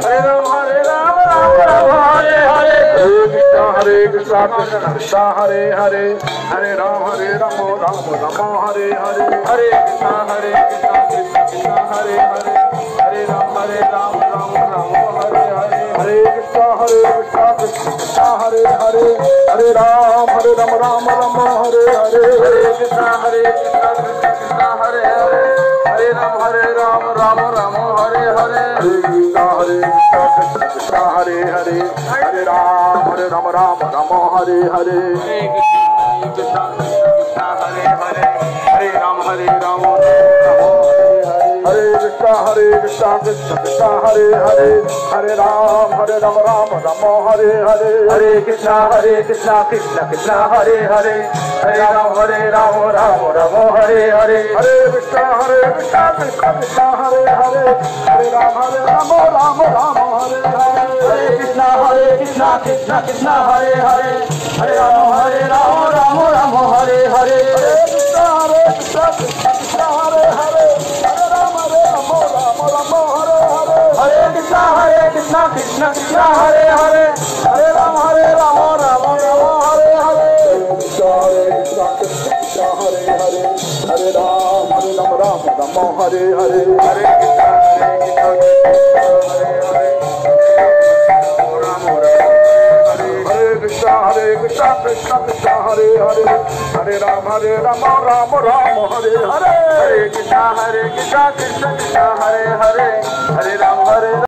Hare Krishna Hare Hare Hare Ram Ram Hare Hare Hare Krishna Krishna Krishna Hare Hare Hare Ram Ram Hare Hare Hare Krishna Krishna Krishna Hare Hare Hare Ram Ram Hare Hare Hare Krishna Krishna Krishna Hare Hare Hare Ram Ram Hare Hare Hare Krishna Krishna Krishna Hare Hare Hare Ram Ram Hare Hare Hare Krishna Krishna Hare Hare Hare Ram Ram Hare Krishna Krishna Krishna Hare Hare Hare Ram Hare Hare Hare Krishna Krishna Krishna Hare Hare Hare Ram Hare Hare Hare Krishna Krishna Krishna Hare Hare Hare Ram Hare Hare Hare Krishna Krishna Krishna Hare Hare Hare Ram Hare Hare Hare Krishna Krishna Krishna Hare Hare Hare Ram Hare Hare Krishna Krishna Krishna Hare Hare Hare Ram Hare Hare Hare Krishna Krishna Krishna Hare Hare Hare Ram Hare Hare Hare Krishna Krishna Krishna Hare Hare Hare Ram Hare Hare Hare Krishna Krishna Krishna Hare Hare Hare Ram Hare